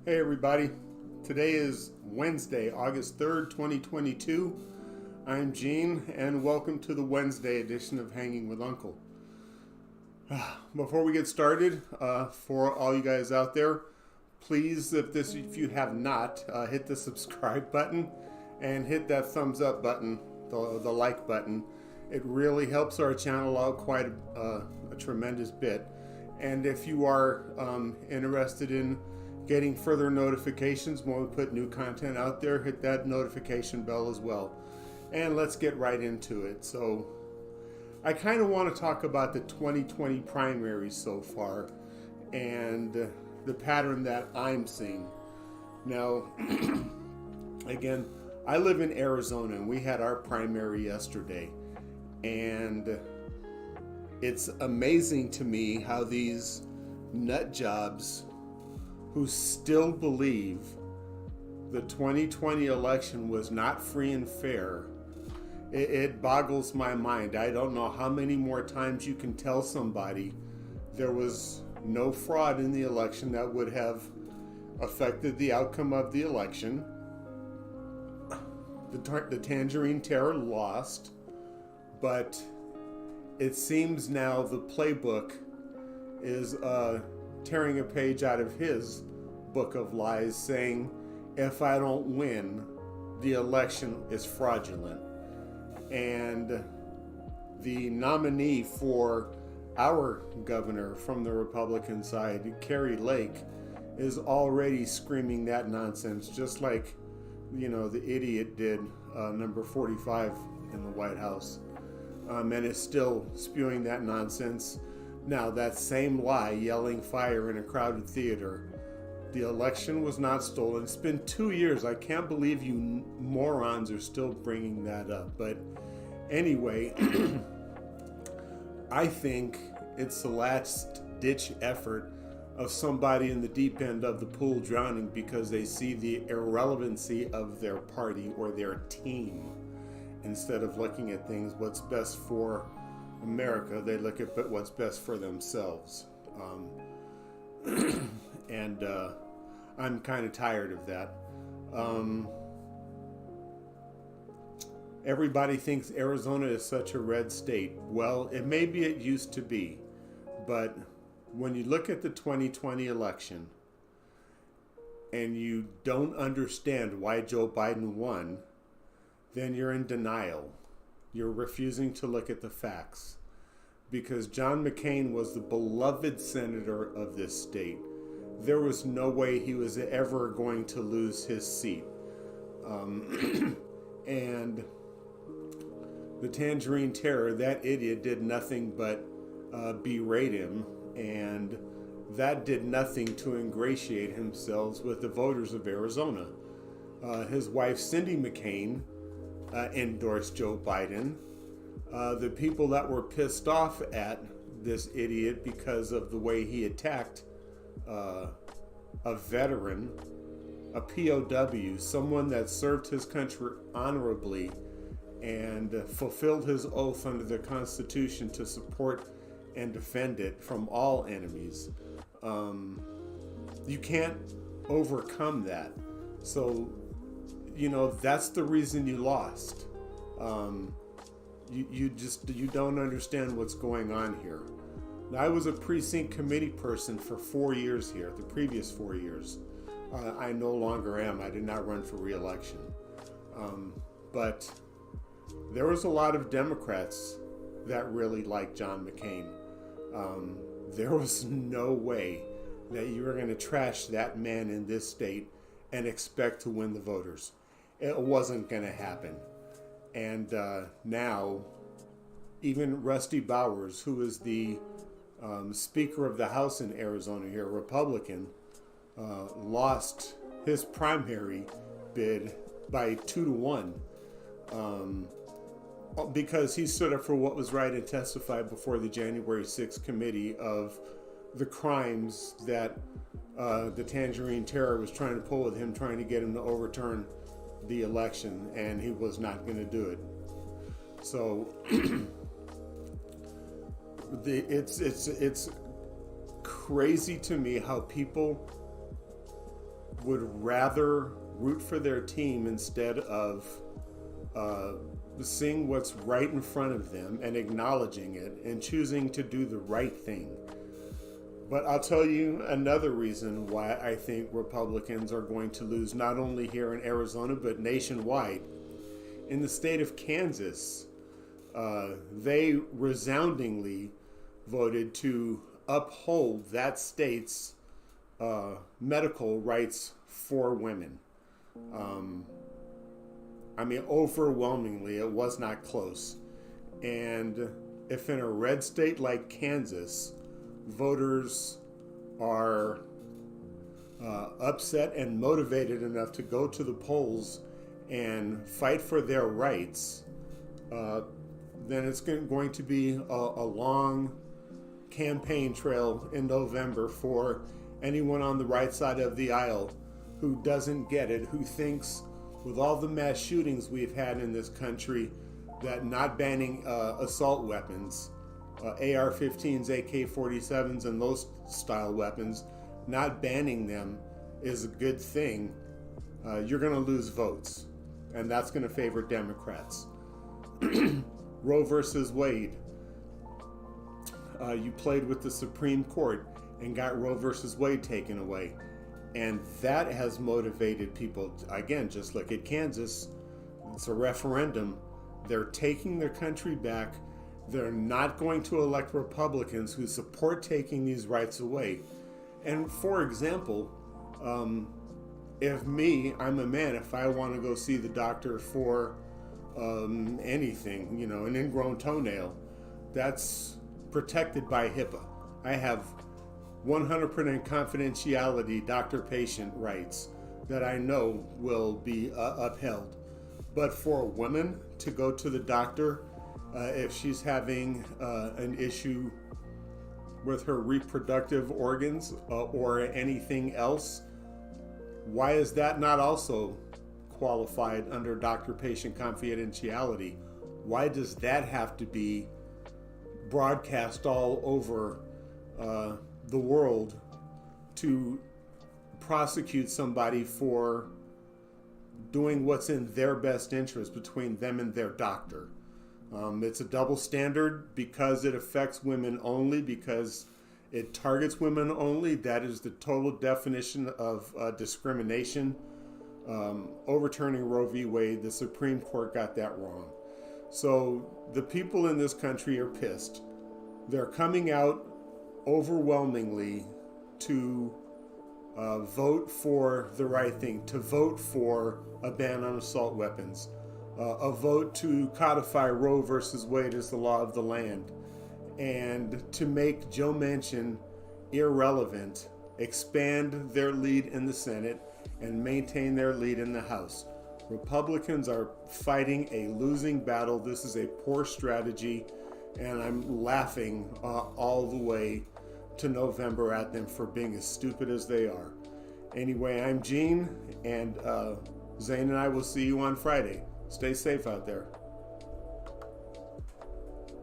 Hey everybody, today is Wednesday, August 3rd, 2022. I'm Gene and welcome to the Wednesday edition of Hanging with Uncle. Before we get started, for all you guys out there, please, if you have not, hit the subscribe button and hit that thumbs up button, the like button. It really helps our channel out quite a tremendous bit. And if you are interested in getting further notifications when we put new content out there, hit that notification bell as well. And let's get right into it. So I kind of want to talk about the 2020 primaries so far and the pattern that I'm seeing. Now, again, I live in Arizona and we had our primary yesterday. And it's amazing to me how these nut jobs who still believe the 2020 election was not free and fair, it boggles my mind. I don't know how many more times you can tell somebody there was no fraud in the election that would have affected the outcome of the election. The Tangerine Terror lost, but it seems now the playbook is tearing a page out of his book of lies, saying, if I don't win, the election is fraudulent. And the nominee for our governor from the Republican side, Carrie Lake, is already screaming that nonsense, just like, the idiot did, number 45 in the White House, and is still spewing that nonsense. Now, that same lie, yelling fire in a crowded theater, the election was not stolen. It's been 2 years. I can't believe you morons are still bringing that up. But anyway, I think it's the last ditch effort of somebody in the deep end of the pool drowning because they see the irrelevancy of their party or their team. Instead of looking at things, what's best for America, they look at what's best for themselves. And I'm kind of tired of that. Everybody thinks Arizona is such a red state. Well, maybe it used to be, but when you look at the 2020 election and you don't understand why Joe Biden won, then you're in denial. You're refusing to look at the facts. Because John McCain was the beloved senator of this state. There was no way he was ever going to lose his seat. And the Tangerine Terror, that idiot did nothing but berate him. And that did nothing to ingratiate himself with the voters of Arizona. His wife, Cindy McCain, endorsed Joe Biden. The people that were pissed off at this idiot because of the way he attacked a veteran, a POW, someone that served his country honorably and fulfilled his oath under the Constitution to support and defend it from all enemies. You can't overcome that. So, that's the reason you lost. You don't understand what's going on here. Now, I was a precinct committee person for 4 years here, the previous 4 years. I no longer am. I did not run for re-election. But there was a lot of Democrats that really liked John McCain. There was no way that you were going to trash that man in this state and expect to win the voters. It wasn't going to happen. And now, even Rusty Bowers, who is the Speaker of the House in Arizona here, Republican, lost his primary bid by 2-1 because he stood up for what was right and testified before the January 6th committee of the crimes that the Tangerine Terror was trying to pull with him, trying to get him to overturn the election, and he was not going to do it. So it's crazy to me how people would rather root for their team instead of seeing what's right in front of them and acknowledging it and choosing to do the right thing. But I'll tell you another reason why I think Republicans are going to lose, not only here in Arizona, but nationwide. In the state of Kansas, they resoundingly voted to uphold that state's medical rights for women. I mean, overwhelmingly, it was not close. And if in a red state like Kansas, voters are upset and motivated enough to go to the polls and fight for their rights, then it's going to be a long campaign trail in November for anyone on the right side of the aisle who doesn't get it, who thinks with all the mass shootings we've had in this country that not banning assault weapons, AR-15s, AK-47s, and those style weapons, not banning them is a good thing. You're going to lose votes, and that's going to favor Democrats. Roe versus Wade. You played with the Supreme Court and got Roe versus Wade taken away. And that has motivated people. Again, just look at Kansas. It's a referendum. They're taking their country back. They're not going to elect Republicans who support taking these rights away. And for example, I'm a man, if I want to go see the doctor for anything, an ingrown toenail, that's protected by HIPAA. I have 100% confidentiality doctor-patient rights that I know will be upheld. But for a woman to go to the doctor if she's having an issue with her reproductive organs or anything else, why is that not also qualified under doctor-patient confidentiality? Why does that have to be broadcast all over the world to prosecute somebody for doing what's in their best interest between them and their doctor? It's a double standard because it affects women only, because it targets women only. That is the total definition of discrimination. Overturning Roe v. Wade, the Supreme Court got that wrong. So the people in this country are pissed. They're coming out overwhelmingly to vote for the right thing, to vote for a ban on assault weapons, a vote to codify Roe versus Wade as the law of the land, and to make Joe Manchin irrelevant, expand their lead in the Senate, and maintain their lead in the House. Republicans are fighting a losing battle. This is a poor strategy, and I'm laughing all the way to November at them for being as stupid as they are. Anyway, I'm Gene, and Zane and I will see you on Friday. Stay safe out there.